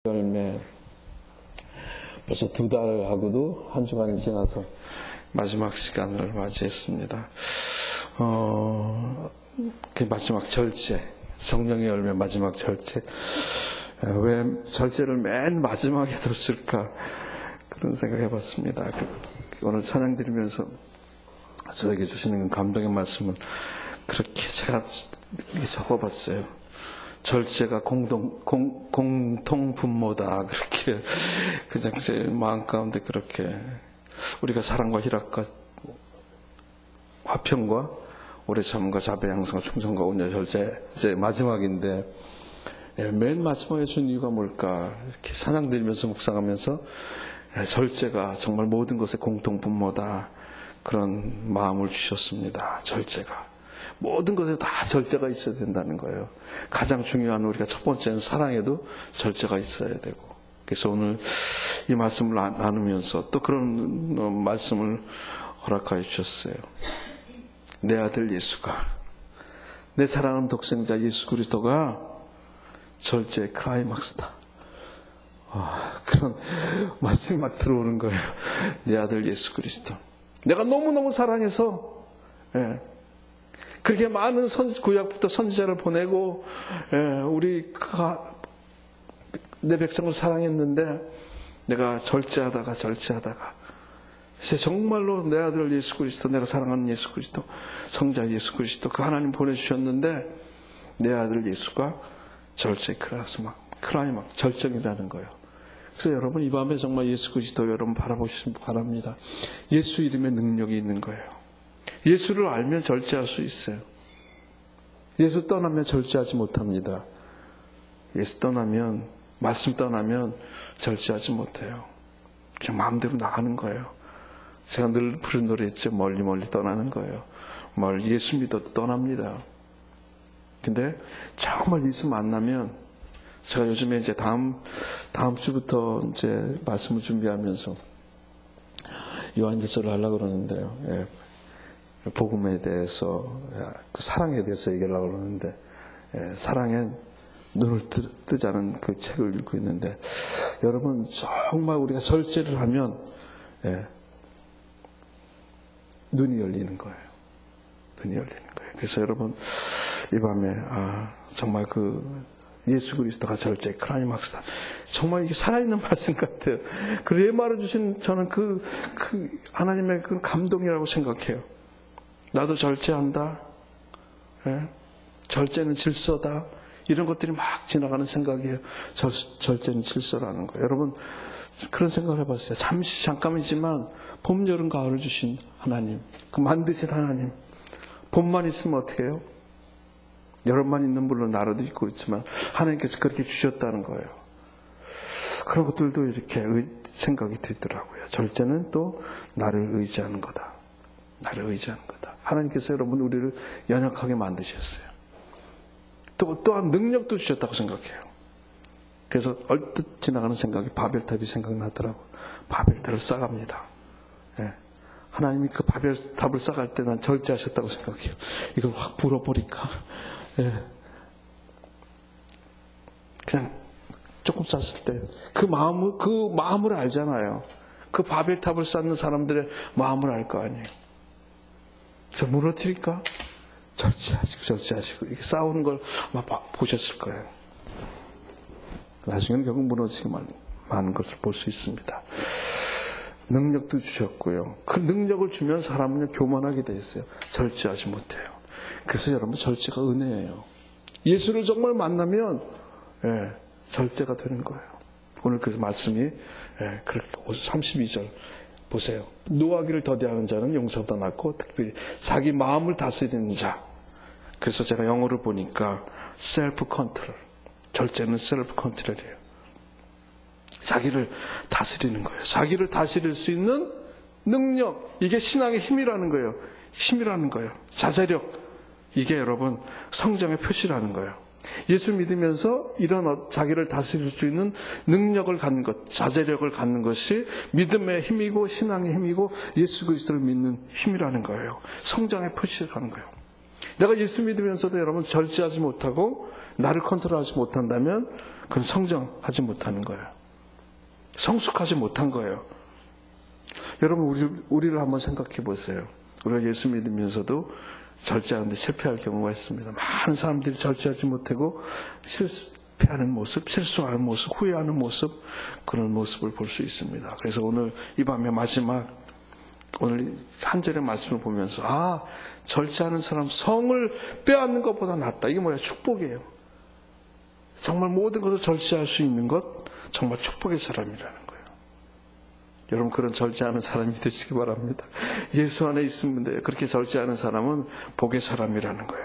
열매 벌써 2달하고도 한 주간이 지나서 마지막 시간을 맞이했습니다. 그 마지막 절제, 성령의 열매 마지막 절제. 왜 절제를 맨 마지막에 뒀을까 그런 생각해봤습니다. 오늘 찬양 드리면서 저에게 주시는 감동의 말씀은 그렇게 제가 적어봤어요. 절제가 공통 분모다. 그렇게 그냥 제 마음 가운데 그렇게 우리가 사랑과 희락과 화평과 오래 참음과 자비 양성과 충성과 온유 절제 이제 마지막인데 맨 마지막에 준 이유가 뭘까? 이렇게 찬양 드리면서 묵상하면서 절제가 정말 모든 것의 공통 분모다. 그런 마음을 주셨습니다. 절제가. 모든 것에 다 절제가 있어야 된다는 거예요. 가장 중요한 우리가 첫 번째는 사랑에도 절제가 있어야 되고. 그래서 오늘 이 말씀을 나누면서 또 그런 말씀을 허락하여 주셨어요. 내 아들 예수가, 내 사랑하는 독생자 예수 그리스도가 절제의 클라이막스다. 그런 말씀이 막 들어오는 거예요. 내 아들 예수 그리스도. 내가 너무너무 사랑해서 그렇게 많은 구약부터 선지자를 보내고 우리 내 백성을 사랑했는데 내가 절제하다가 이제 정말로 내 아들 예수 그리스도, 내가 사랑하는 예수 그리스도, 성자 예수 그리스도 그 하나님 보내주셨는데 내 아들 예수가 절제 클라이막 절정이라는 거예요. 그래서 여러분 이 밤에 정말 예수 그리스도 여러분 바라보시기 바랍니다. 예수 이름에 능력이 있는 거예요. 예수를 알면 절제할 수 있어요. 예수 떠나면 절제하지 못합니다. 예수 떠나면, 말씀 떠나면 절제하지 못해요. 그냥 마음대로 나가는 거예요. 제가 늘 부른 노래 있죠. 멀리 멀리 떠나는 거예요. 멀리 예수 믿어도 떠납니다. 근데 정말 예수 만나면 제가 요즘에 이제 다음 주부터 이제 말씀을 준비하면서 요한일서를 하려고 그러는데요. 복음에 대해서, 그 사랑에 대해서 얘기하려고 그러는데, 사랑에 눈을 뜨자는 그 책을 읽고 있는데, 여러분, 정말 우리가 절제를 하면, 눈이 열리는 거예요. 눈이 열리는 거예요. 그래서 여러분, 이 밤에, 정말 예수 그리스도가 절제의 클라이막스다. 정말 이게 살아있는 말씀 같아요. 그래 말해주신 저는 하나님의 그 감동이라고 생각해요. 나도 절제한다. 절제는 질서다. 이런 것들이 막 지나가는 생각이에요. 절제는 질서라는 거예요. 여러분 그런 생각을 해봤어요. 잠깐이지만 봄, 여름, 가을을 주신 하나님, 그 만드신 하나님, 봄만 있으면 어떻게 해요? 여름만 있는 물론 나라도 있고 그렇지만 하나님께서 그렇게 주셨다는 거예요. 그런 것들도 이렇게 생각이 들더라고요. 절제는 또 나를 의지하는 거다. 나를 의지하는 거다. 하나님께서 여러분 우리를 연약하게 만드셨어요. 또한 능력도 주셨다고 생각해요. 그래서 얼뜻 지나가는 생각이 바벨탑이 생각나더라고요. 바벨탑을 쌓아갑니다. 하나님이 그 바벨탑을 쌓을 때 난 절제하셨다고 생각해요. 이걸 확 불어버릴까? 그냥 조금 쌓았을 때 그 마음을 알잖아요. 그 바벨탑을 쌓는 사람들의 마음을 알 거 아니에요. 저 무너뜨릴까? 절제하시고 이렇게 싸우는 걸 아마 보셨을 거예요. 나중에는 결국 무너지기 많은 것을 볼 수 있습니다. 능력도 주셨고요. 그 능력을 주면 사람은 교만하게 돼 있어요. 절제하지 못해요. 그래서 여러분 절제가 은혜예요. 예수를 정말 만나면 절제가 되는 거예요. 오늘 그 말씀이 그렇게 32절 보세요. 노하기를 더디하는 자는 용서보다 낫고 특별히 자기 마음을 다스리는 자. 그래서 제가 영어를 보니까 셀프 컨트롤. 절제는 셀프 컨트롤이에요. 자기를 다스리는 거예요. 자기를 다스릴 수 있는 능력. 이게 신앙의 힘이라는 거예요. 자제력. 이게 여러분 성장의 표시라는 거예요. 예수 믿으면서 이런 자기를 다스릴 수 있는 능력을 갖는 것, 자제력을 갖는 것이 믿음의 힘이고 신앙의 힘이고 예수 그리스도를 믿는 힘이라는 거예요. 성장의 표시라는 거예요. 내가 예수 믿으면서도 여러분 절제하지 못하고 나를 컨트롤하지 못한다면 그건 성정하지 못하는 거예요. 성숙하지 못한 거예요. 여러분, 우리를 한번 생각해 보세요. 우리가 예수 믿으면서도 절제하는데 실패할 경우가 있습니다. 많은 사람들이 절제하지 못하고 실패하는 모습, 실수하는 모습, 후회하는 모습, 그런 모습을 볼 수 있습니다. 그래서 오늘 이 밤의 마지막, 오늘 한 절의 말씀을 보면서, 절제하는 사람 성을 빼앗는 것보다 낫다. 이게 뭐야? 축복이에요. 정말 모든 것을 절제할 수 있는 것, 정말 축복의 사람이라는 거예요. 여러분, 그런 절제하는 사람이 되시기 바랍니다. 예수 안에 있으면 돼요. 그렇게 절제하는 사람은 복의 사람이라는 거예요.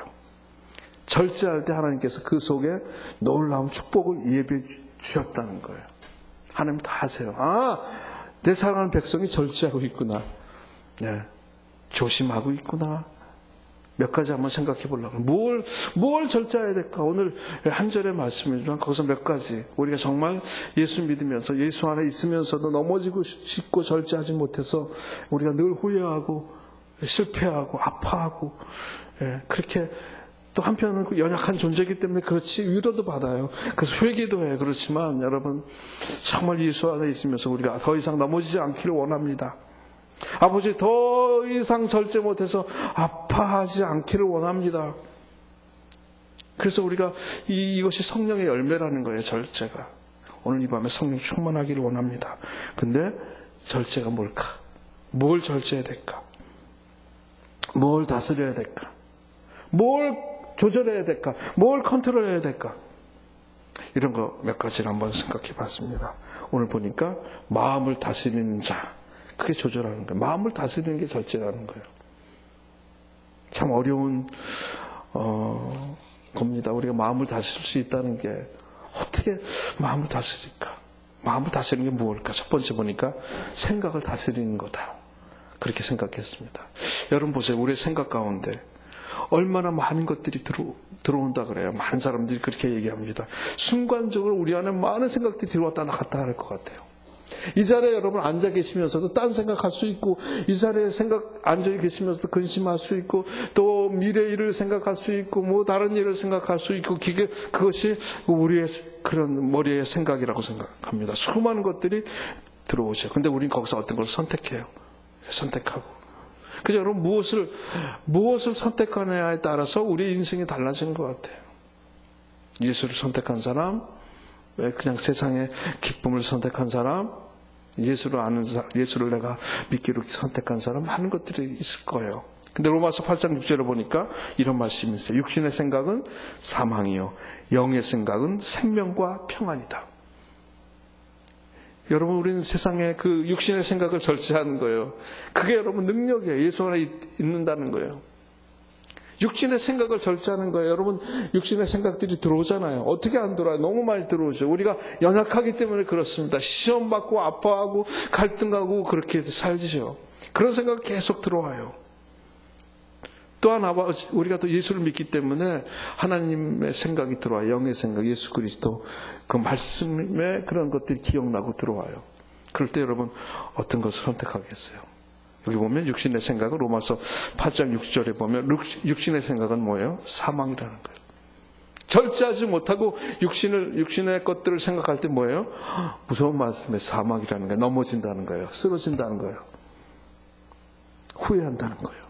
절제할 때 하나님께서 그 속에 놀라운 축복을 예비해 주셨다는 거예요. 하나님 다 아세요. 내 사랑하는 백성이 절제하고 있구나. 네, 조심하고 있구나. 몇 가지 한번 생각해 보려고. 뭘 절제해야 될까? 오늘 한 절의 말씀이지만 거기서 몇 가지. 우리가 정말 예수 믿으면서 예수 안에 있으면서도 넘어지고 싶고 절제하지 못해서 우리가 늘 후회하고 실패하고 아파하고, 그렇게 또 한편은 연약한 존재이기 때문에 그렇지 위로도 받아요. 그래서 회개도 해요. 그렇지만 여러분, 정말 예수 안에 있으면서 우리가 더 이상 넘어지지 않기를 원합니다. 아버지, 더 이상 절제 못해서 아파하지 않기를 원합니다. 그래서 우리가 이것이 성령의 열매라는 거예요. 절제가. 오늘 이 밤에 성령 충만하기를 원합니다. 근데 절제가 뭘까? 뭘 절제해야 될까? 뭘 다스려야 될까? 뭘 조절해야 될까? 뭘 컨트롤해야 될까? 이런 거 몇 가지를 한번 생각해 봤습니다. 오늘 보니까 마음을 다스리는 자, 그게 조절하는 거예요. 마음을 다스리는 게 절제라는 거예요. 참 어려운 겁니다. 우리가 마음을 다스릴 수 있다는 게 어떻게 마음을 다스릴까? 마음을 다스리는 게 무엇일까? 첫 번째 보니까 생각을 다스리는 거다. 그렇게 생각했습니다. 여러분 보세요. 우리의 생각 가운데 얼마나 많은 것들이 들어온다 그래요. 많은 사람들이 그렇게 얘기합니다. 순간적으로 우리 안에 많은 생각들이 들어왔다 나갔다 할 것 같아요. 이 자리에 여러분 앉아 계시면서도 딴 생각할 수 있고, 이 자리에 앉아 계시면서 근심할 수 있고, 또 미래 일을 생각할 수 있고, 뭐 다른 일을 생각할 수 있고, 그것이 우리의 그런 머리의 생각이라고 생각합니다. 수많은 것들이 들어오죠. 근데 우리는 거기서 어떤 걸 선택해요. 선택하고. 그래서 여러분 무엇을 선택하느냐에 따라서 우리의 인생이 달라지는 것 같아요. 예수를 선택한 사람, 그냥 세상의 기쁨을 선택한 사람, 예수를 내가 믿기로 선택한 사람, 많은 것들이 있을 거예요. 근데 로마서 8장 6절을 보니까 이런 말씀이 있어요. 육신의 생각은 사망이요, 영의 생각은 생명과 평안이다. 여러분, 우리는 세상에 그 육신의 생각을 절제하는 거예요. 그게 여러분 능력이에요. 예수 안에 있는다는 거예요. 육신의 생각을 절제하는 거예요. 여러분, 육신의 생각들이 들어오잖아요. 어떻게 안 들어와요? 너무 많이 들어오죠. 우리가 연약하기 때문에 그렇습니다. 시험 받고 아파하고 갈등하고 그렇게 살지죠. 그런 생각 계속 들어와요. 또한 우리가 또 예수를 믿기 때문에 하나님의 생각이 들어와요. 영의 생각, 예수 그리스도 그 말씀의 그런 것들이 기억나고 들어와요. 그럴 때 여러분 어떤 것을 선택하겠어요? 여기 보면 육신의 생각은 로마서 8장 6절에 보면 육신의 생각은 뭐예요? 사망이라는 거예요. 절제하지 못하고 육신의 것들을 생각할 때 뭐예요? 무서운 말씀에 사망이라는 거예요. 넘어진다는 거예요. 쓰러진다는 거예요. 후회한다는 거예요.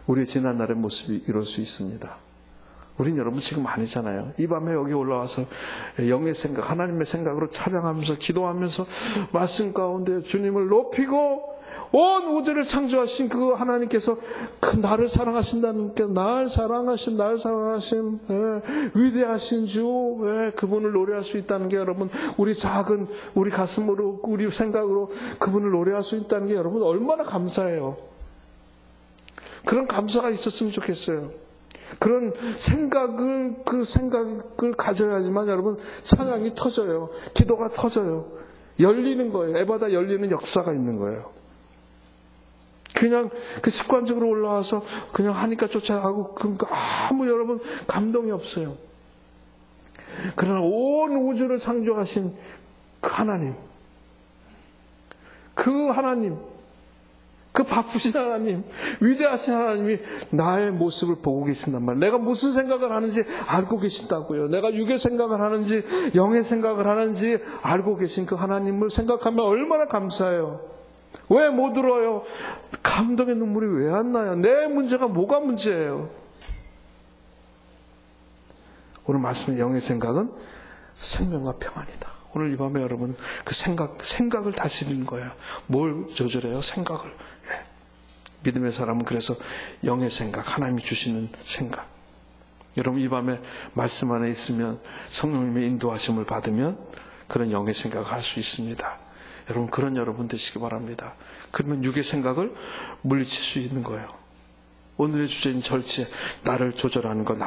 우리의 지난날의 모습이 이럴 수 있습니다. 우린 여러분 지금 아니잖아요. 이 밤에 여기 올라와서 영의 생각, 하나님의 생각으로 찬양하면서 기도하면서 말씀 가운데 주님을 높이고 온 우주를 창조하신 그 하나님께서 그 나를 사랑하신다는 게 날 사랑하신 위대하신 주, 그분을 노래할 수 있다는 게 여러분, 우리 작은 우리 가슴으로 우리 생각으로 그분을 노래할 수 있다는 게 여러분 얼마나 감사해요. 그런 감사가 있었으면 좋겠어요. 그런 생각을 가져야지만 여러분 찬양이 터져요. 기도가 터져요. 열리는 거예요. 에바다 열리는 역사가 있는 거예요. 그냥 그 습관적으로 올라와서 그냥 하니까 쫓아가고 아무 여러분 감동이 없어요. 그러나 온 우주를 창조하신 그 하나님, 그 바쁘신 하나님, 위대하신 하나님이 나의 모습을 보고 계신단 말이에요. 내가 무슨 생각을 하는지 알고 계신다고요. 내가 육의 생각을 하는지 영의 생각을 하는지 알고 계신 그 하나님을 생각하면 얼마나 감사해요. 왜 못 울어요? 감동의 눈물이 왜 안 나요? 내 문제가 뭐가 문제예요? 오늘 말씀의 영의 생각은 생명과 평안이다. 오늘 이 밤에 여러분 그 생각을 다스리는 거예요. 뭘 조절해요? 생각을. 믿음의 사람은 그래서 영의 생각, 하나님이 주시는 생각. 여러분 이 밤에 말씀 안에 있으면 성령님의 인도하심을 받으면 그런 영의 생각을 할 수 있습니다. 여러분 그런 여러분 되시기 바랍니다. 그러면 육의 생각을 물리칠 수 있는 거예요. 오늘의 주제인 절제, 나를 조절하는 것,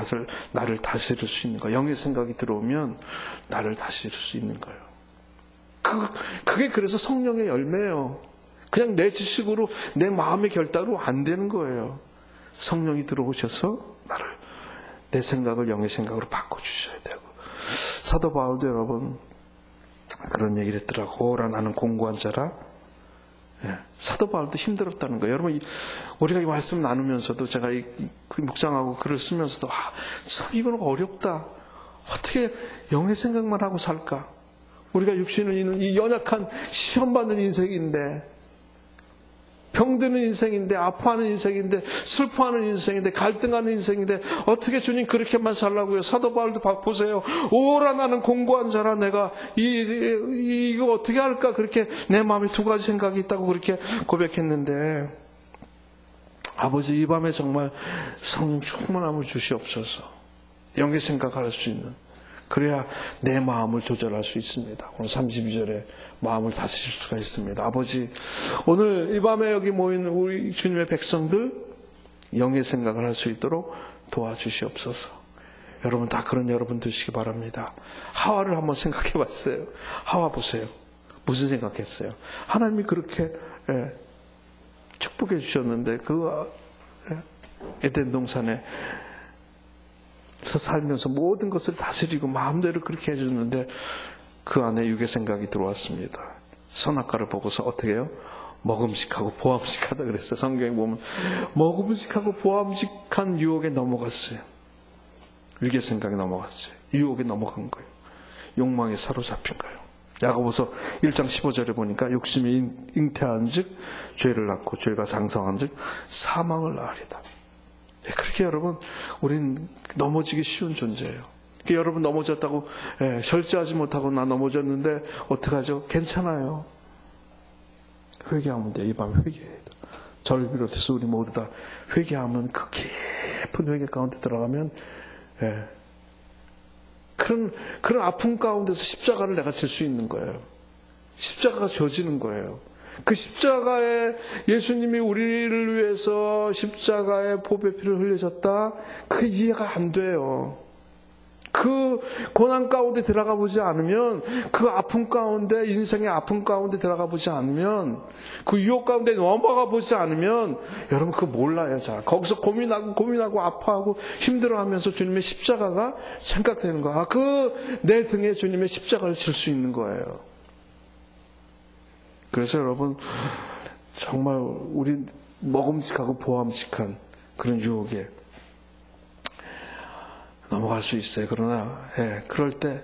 나를 다스릴 수 있는 것. 영의 생각이 들어오면 나를 다스릴 수 있는 거예요. 그게 그래서 성령의 열매예요. 그냥 내 지식으로 내 마음의 결단으로 안 되는 거예요. 성령이 들어오셔서 내 생각을 영의 생각으로 바꿔주셔야 되고. 사도 바울도 여러분 그런 얘기를 했더라고. 오라 나는 공고한 자라. 사도 바울도 힘들었다는 거예요. 여러분 우리가 이 말씀 나누면서도 제가 묵상하고 글을 쓰면서도 참 이건 어렵다. 어떻게 영의 생각만 하고 살까? 우리가 육신을 있는 이 연약한 시험받는 인생인데, 병드는 인생인데, 아파하는 인생인데, 슬퍼하는 인생인데, 갈등하는 인생인데 어떻게 주님 그렇게만 살라고요? 사도 바울도 보세요. 오라 나는 공고한 자라. 내가 이거 어떻게 할까? 그렇게 내 마음에 두 가지 생각이 있다고 그렇게 고백했는데, 아버지 이 밤에 정말 성령 충만함을 주시옵소서. 영의 생각할 수 있는, 그래야 내 마음을 조절할 수 있습니다. 오늘 32절에 마음을 다스릴 수가 있습니다. 아버지, 오늘 이 밤에 여기 모인 우리 주님의 백성들 영의 생각을 할 수 있도록 도와주시옵소서. 여러분 다 그런 여러분 되시기 바랍니다. 하와를 한번 생각해 봤어요. 하와 보세요. 무슨 생각했어요? 하나님이 그렇게 축복해 주셨는데 그 에덴 동산에 살면서 모든 것을 다스리고 마음대로 그렇게 해줬는데 그 안에 육의 생각이 들어왔습니다. 선악과를 보고서 어떻게 해요? 먹음직하고 보암직하다 그랬어요. 성경에 보면 먹음직하고 보암직한 유혹에 넘어갔어요. 육의 생각에 넘어갔어요. 유혹에 넘어간 거예요. 욕망에 사로잡힌 거예요. 야고보서 1장 15절에 보니까 욕심이 잉태한 즉 죄를 낳고 죄가 장성한 즉 사망을 낳으리다. 그렇게 여러분 우린 넘어지기 쉬운 존재예요. 여러분 넘어졌다고 절제하지 못하고 나 넘어졌는데 어떡하죠? 괜찮아요. 회개하면 돼요. 이 밤에 회개해야 돼요. 저를 비롯해서 우리 모두 다 회개하면 그 깊은 회개 가운데 들어가면 그런 아픔 가운데서 십자가를 내가 질 수 있는 거예요. 십자가가 져지는 거예요. 그 십자가에 예수님이 우리를 위해서 십자가에 보배 피를 흘리셨다. 그 이해가 안 돼요. 그 고난 가운데 들어가 보지 않으면, 그 아픔 가운데, 인생의 아픔 가운데 들어가 보지 않으면, 그 유혹 가운데 넘어가 보지 않으면 여러분 그거 몰라요. 잘 거기서 고민하고 아파하고 힘들어하면서 주님의 십자가가 생각되는 거야. 그 내 등에 주님의 십자가를 질 수 있는 거예요. 그래서 여러분 정말 우리 먹음직하고 보암직한 그런 유혹에 넘어갈 수 있어요. 그러나 그럴 때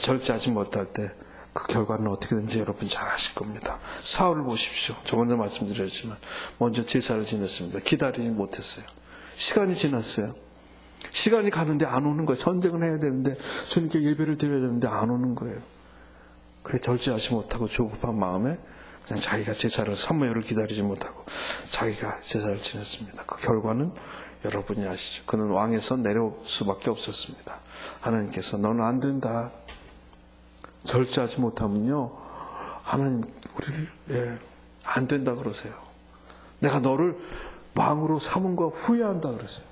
절제하지 못할 때 그 결과는 어떻게든지 여러분 잘 아실 겁니다. 사울을 보십시오. 저 먼저 말씀드렸지만 먼저 제사를 지냈습니다. 기다리지 못했어요. 시간이 지났어요. 시간이 가는데 안 오는 거예요. 전쟁을 해야 되는데 주님께 예배를 드려야 되는데 안 오는 거예요. 그래 절제하지 못하고 조급한 마음에 그냥 자기가 제사를 사무엘을 기다리지 못하고 자기가 제사를 지냈습니다. 그 결과는 여러분이 아시죠. 그는 왕에서 내려올 수밖에 없었습니다. 하나님께서 너는 안 된다. 절제하지 못하면요 하나님 우리를 안 된다 그러세요. 내가 너를 왕으로 삼은 거 후회한다 그러세요.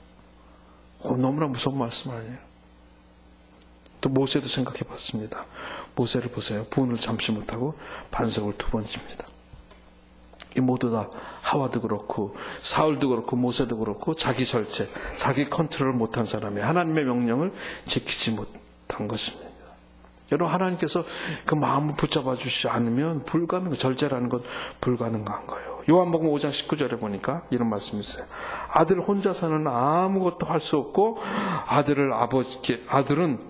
너무나 무서운 말씀 아니에요. 또 모세도 생각해 봤습니다. 모세를 보세요. 분을 참지 못하고 반석을 2번 칩니다. 이 모두 다 하와도 그렇고 사울도 그렇고 모세도 그렇고 자기 절제, 자기 컨트롤을 못한 사람이 하나님의 명령을 지키지 못한 것입니다. 여러분 하나님께서 그 마음을 붙잡아 주시지 않으면 절제라는 건 불가능한 거예요. 요한복음 5장 19절에 보니까 이런 말씀이 있어요. 아들 혼자서는 아무것도 할 수 없고 아들은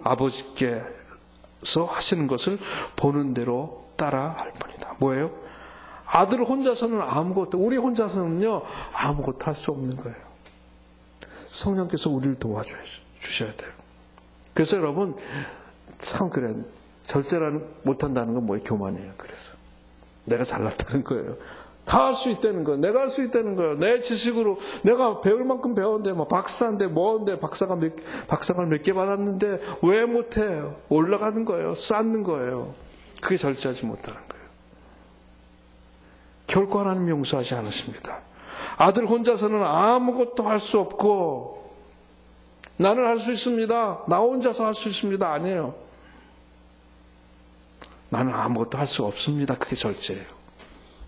아버지께서 하시는 것을 보는 대로 따라 할 뿐이다. 뭐예요? 아들 혼자서는 우리 혼자서는요, 아무것도 할 수 없는 거예요. 성령께서 우리를 도와주셔야 돼요. 그래서 여러분, 참 그래. 절제를 못한다는 건 뭐예요? 교만이에요. 그래서. 내가 잘났다는 거예요. 다 할 수 있다는 거예요. 내가 할 수 있다는 거예요. 내 지식으로 내가 배울 만큼 배웠는데, 박사인데, 뭐인데, 박사가 몇 개 받았는데, 왜 못해요? 올라가는 거예요. 쌓는 거예요. 그게 절제하지 못하는 거예요. 결코 하나님 용서하지 않으십니다. 아들 혼자서는 아무것도 할 수 없고, 나는 할 수 있습니다. 나 혼자서 할 수 있습니다. 아니에요. 나는 아무것도 할 수 없습니다. 그게 절제예요.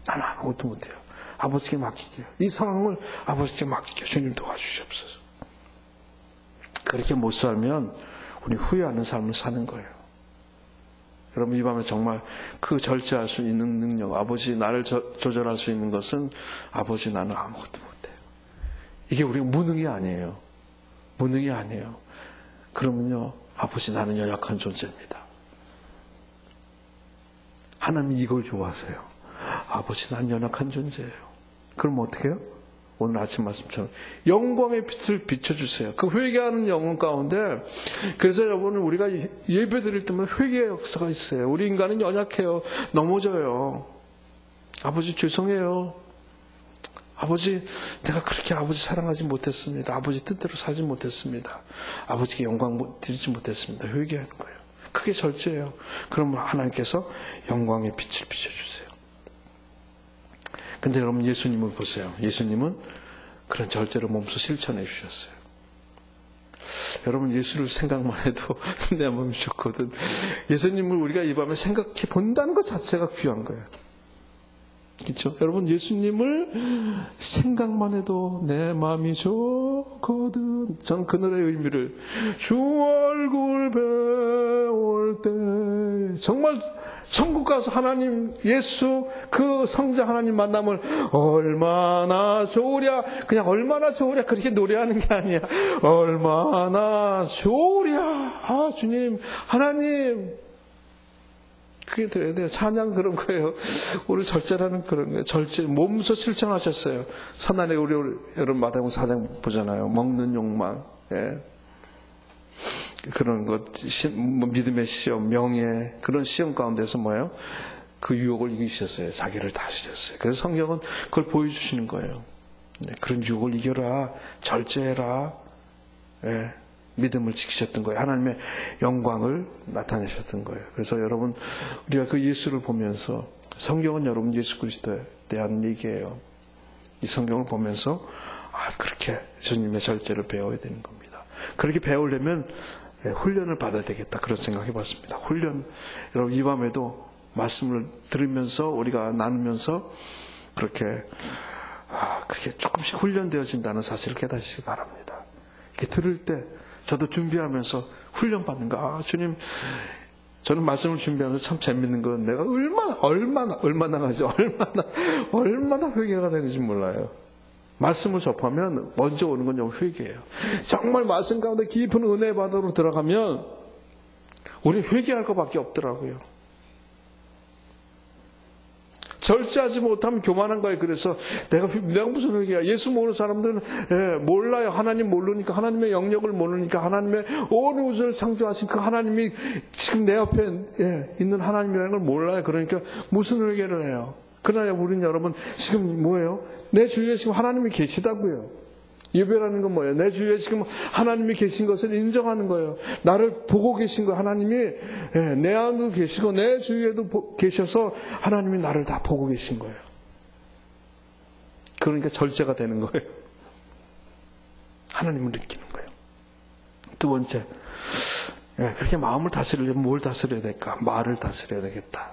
나는 아무것도 못해요. 아버지께 맡길게요. 이 상황을 아버지께 맡길게요. 주님 도와주시옵소서. 그렇게 못 살면 우리 후회하는 삶을 사는 거예요. 여러분, 이 밤에 정말 그 절제할 수 있는 능력, 아버지 나를 조절할 수 있는 것은 아버지 나는 아무것도 못해요. 이게 우리가 무능이 아니에요. 무능이 아니에요. 그러면요, 아버지 나는 연약한 존재입니다. 하나님이 이걸 좋아하세요. 아버지 난 연약한 존재예요. 그럼 어떻게 해요? 오늘 아침 말씀처럼 영광의 빛을 비춰주세요. 그 회개하는 영혼 가운데, 그래서 여러분, 우리가 예배 드릴 때마다 회개의 역사가 있어요. 우리 인간은 연약해요. 넘어져요. 아버지 죄송해요. 아버지, 내가 그렇게 아버지 사랑하지 못했습니다. 아버지 뜻대로 살지 못했습니다. 아버지께 영광 드리지 못했습니다. 회개하는 거예요. 그게 절제예요. 그러면 하나님께서 영광의 빛을 비춰주세요. 근데 여러분, 예수님을 보세요. 예수님은 그런 절제를 몸소 실천해 주셨어요. 여러분, 예수를 생각만 해도 내 마음이 좋거든. 예수님을 우리가 이 밤에 생각해 본다는 것 자체가 귀한 거예요. 그렇죠? 여러분, 예수님을 생각만 해도 내 마음이 좋거든. 전 그 노래의 의미를, 주 얼굴 배울 때, 정말 천국 가서 하나님, 예수, 그 성자 하나님 만남을 얼마나 좋으랴, 그냥 얼마나 좋으랴 그렇게 노래하는 게 아니야. 얼마나 좋으랴. 아, 주님, 하나님. 그게 돼야 돼요. 찬양 그런 거예요. 우리 절제라는 그런 거예요. 절제, 몸소 실천하셨어요. 사난에 우리 여러분 마태복음 4장 보잖아요. 먹는 욕망, 예. 그런 것, 믿음의 시험, 명예, 그런 시험 가운데서 뭐예요? 그 유혹을 이기셨어요. 자기를 다스렸어요. 그래서 성경은 그걸 보여주시는 거예요. 네, 그런 유혹을 이겨라, 절제해라, 예. 믿음을 지키셨던 거예요. 하나님의 영광을 나타내셨던 거예요. 그래서 여러분, 우리가 그 예수를 보면서, 성경은 여러분 예수 그리스도에 대한 얘기예요. 이 성경을 보면서 그렇게 주님의 절제를 배워야 되는 겁니다. 그렇게 배우려면 훈련을 받아야 되겠다, 그런 생각해 봤습니다. 훈련. 여러분, 이 밤에도 말씀을 들으면서 우리가 나누면서 그렇게 조금씩 훈련되어진다는 사실을 깨닫으시기 바랍니다. 이렇게 들을 때 저도 준비하면서 훈련받는 거. 주님, 저는 말씀을 준비하면서 참 재밌는 건 내가 얼마나 회개가 되는지 몰라요. 말씀을 접하면 먼저 오는 건 회개예요. 정말 말씀 가운데 깊은 은혜의 바다로 들어가면 우리 회개할 것밖에 없더라고요. 절제하지 못하면 교만한 거예요. 그래서 내가 무슨 회개야. 예수 모르는 사람들은 몰라요. 하나님 모르니까, 하나님의 영역을 모르니까, 하나님의 온 우주를 창조하신 그 하나님이 지금 내 옆에 있는 하나님이라는 걸 몰라요. 그러니까 무슨 회개를 해요. 그러나 우리는 여러분 지금 뭐예요? 내 주위에 지금 하나님이 계시다고요. 예배라는 건 뭐예요? 내 주위에 지금 하나님이 계신 것을 인정하는 거예요. 나를 보고 계신 거예요. 하나님이 내 안에도 계시고 내 주위에도 계셔서 하나님이 나를 다 보고 계신 거예요. 그러니까 절제가 되는 거예요. 하나님을 느끼는 거예요. 두 번째, 그렇게 마음을 다스리려면 뭘 다스려야 될까? 말을 다스려야 되겠다.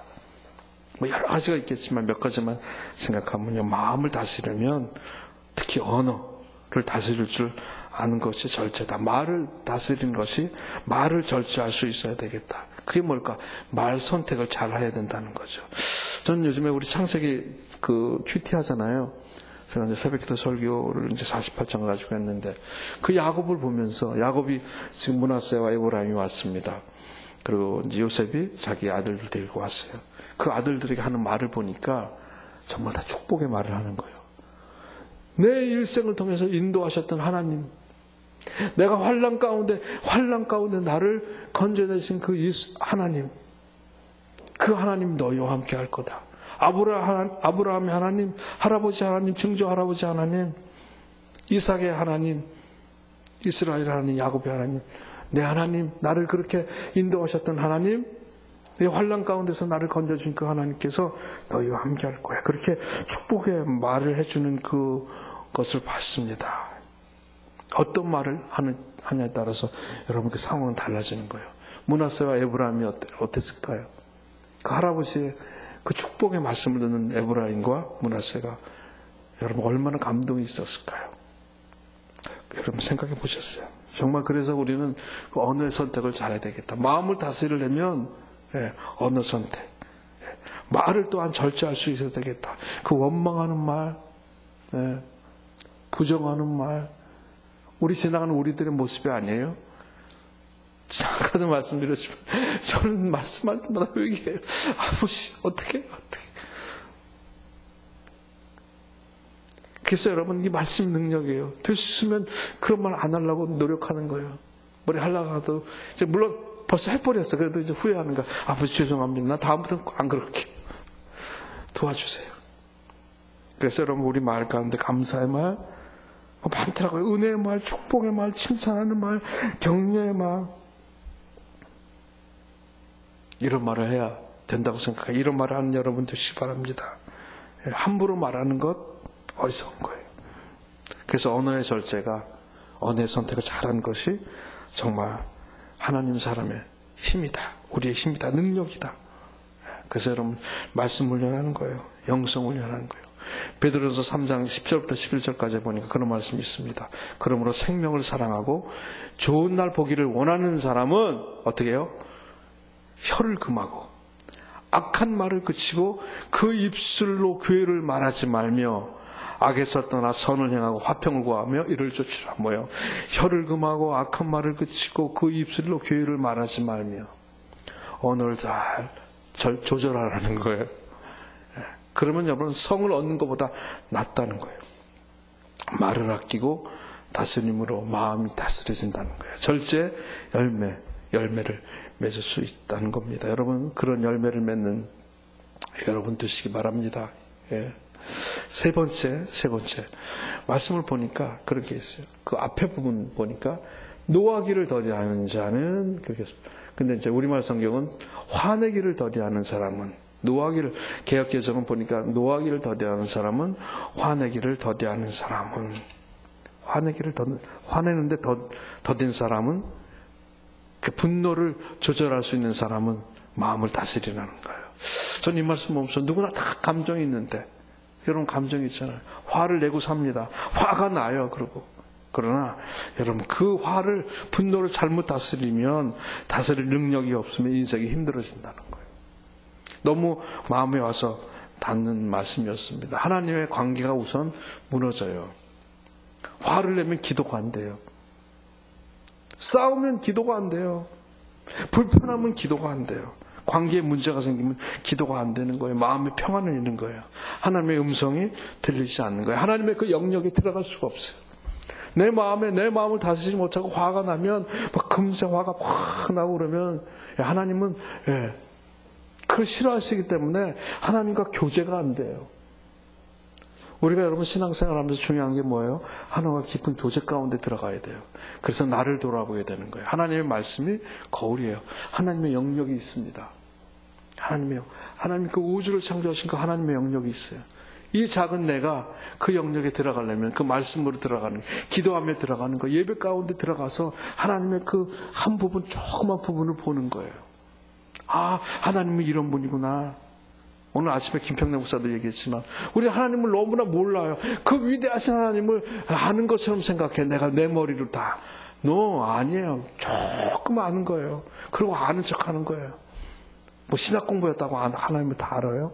뭐 여러 가지가 있겠지만 몇 가지만 생각하면요, 마음을 다스리려면 특히 언어를 다스릴 줄 아는 것이 절제다. 말을 다스리는 것이, 말을 절제할 수 있어야 되겠다. 그게 뭘까? 말 선택을 잘 해야 된다는 거죠. 저는 요즘에 우리 창세기 큐티하잖아요. 제가 이제 새벽기도 설교를 이제 48장을 가지고 했는데, 그 야곱을 보면서, 야곱이 지금 므낫세와 에브라임이 왔습니다. 그리고 이제 요셉이 자기 아들들 데리고 왔어요. 그 아들들에게 하는 말을 보니까 정말 다 축복의 말을 하는 거예요. 내 일생을 통해서 인도하셨던 하나님, 내가 환난 가운데 나를 건져내신 그 하나님, 그 하나님 너희와 함께 할 거다. 아브라함의 하나님, 할아버지 하나님, 증조 할아버지 하나님, 이삭의 하나님, 이스라엘 하나님, 야곱의 하나님, 내 하나님, 나를 그렇게 인도하셨던 하나님, 내 환난 가운데서 나를 건져준 그 하나님께서 너희와 함께 할 거야. 그렇게 축복의 말을 해주는 그것을 봤습니다. 어떤 말을 하냐에 따라서 여러분 그 상황은 달라지는 거예요. 므낫세와 에브라임이 어땠을까요? 그 할아버지의 그 축복의 말씀을 듣는 에브라임과 므낫세가 여러분 얼마나 감동이 있었을까요? 여러분 생각해 보셨어요? 정말 그래서 우리는 그 언어의 선택을 잘해야 되겠다. 마음을 다스리려면 언어 선택, 말을 또한 절제할 수 있어야 되겠다. 그 원망하는 말, 부정하는 말, 우리 지나가는 우리들의 모습이 아니에요? 잠깐은 말씀드렸지만 저는 말씀할 때마다 회개해요. 어떻게 그래서 여러분 이 말씀 능력이에요. 될 수 있으면 그런 말 안 하려고 노력하는 거예요. 머리 하려고 하도 이제 물론 벌써 해버렸어. 그래도 이제 후회하는 거야. 아버지 죄송합니다. 나 다음부터는 안 그럴게요. 도와주세요. 그래서 여러분 우리 말 가운데 감사의 말 많더라고요. 은혜의 말, 축복의 말, 칭찬하는 말, 격려의 말. 이런 말을 해야 된다고 생각해요. 이런 말을 하는 여러분 되시기 바랍니다. 함부로 말하는 것 어리석은 거예요. 그래서 언어의 절제가, 언어의 선택을 잘하는 것이 정말 하나님 사람의 힘이다. 우리의 힘이다. 능력이다. 그래서 여러분 말씀 훈련하는 거예요. 영성 훈련하는 거예요. 베드로서 3장 10절부터 11절까지 보니까 그런 말씀이 있습니다. 그러므로 생명을 사랑하고 좋은 날 보기를 원하는 사람은 어떻게 해요? 혀를 금하고 악한 말을 그치고 그 입술로 교회를 말하지 말며 악에서 떠나 선을 행하고 화평을 구하며 이를 쫓으라. 뭐요? 혀를 금하고 악한 말을 그치고 그 입술로 교회를 말하지 말며 언어를 잘 조절하라는 거예요. 그러면 여러분 성을 얻는 것보다 낫다는 거예요. 말을 아끼고 다스림으로 마음이 다스려진다는 거예요. 절제 열매를 맺을 수 있다는 겁니다. 여러분 그런 열매를 맺는 여러분 되시기 바랍니다. 예. 세 번째 말씀을 보니까 그렇게 있어요. 그 앞에 부분 보니까 노하기를 더디하는 자는 그렇게. 근데 이제 우리말 성경은 화내기를 더디하는 사람은 노하기를 개역개정은 보니까 노하기를 더디하는 사람은 화내기를 더디하는 사람은 화내는데 더딘 사람은 그 분노를 조절할 수 있는 사람은 마음을 다스리라는 거예요. 전 이 말씀 보면서 누구나 다 감정이 있는데 여러분 감정이 있잖아요. 화를 내고 삽니다. 화가 나요. 그러나 여러분 그 화를 분노를 잘못 다스리면 다스릴 능력이 없으면 인생이 힘들어진다는 거예요. 너무 마음에 와서 닿는 말씀이었습니다. 하나님의 관계가 우선 무너져요. 화를 내면 기도가 안 돼요. 싸우면 기도가 안 돼요. 불편하면 기도가 안 돼요. 관계에 문제가 생기면 기도가 안 되는 거예요. 마음의 평안을 잃는 거예요. 하나님의 음성이 들리지 않는 거예요. 하나님의 그 영역에 들어갈 수가 없어요. 내 마음을 다스리지 못하고 화가 나면 막 금세 화가 확 나고 그러면 하나님은 그걸 싫어하시기 때문에 하나님과 교제가 안 돼요. 우리가 여러분 신앙생활 하면서 중요한 게 뭐예요? 하나님과 깊은 교제 가운데 들어가야 돼요. 그래서 나를 돌아보게 되는 거예요. 하나님의 말씀이 거울이에요. 하나님의 영역이 있습니다. 하나님 그 우주를 창조하신 그 하나님의 영역이 있어요. 이 작은 내가 그 영역에 들어가려면 그 말씀으로 들어가는, 기도하며 들어가는 거, 예배 가운데 들어가서 하나님의 그 한 부분, 조그만 부분을 보는 거예요. 아, 하나님은 이런 분이구나. 오늘 아침에 김평래 목사도 얘기했지만 우리 하나님을 너무나 몰라요. 그 위대하신 하나님을 아는 것처럼 생각해. 내가 내 머리로 다. 아니에요. 조금 아는 거예요. 그리고 아는 척 하는 거예요. 뭐 신학 공부했다고 하나님을 다 알아요?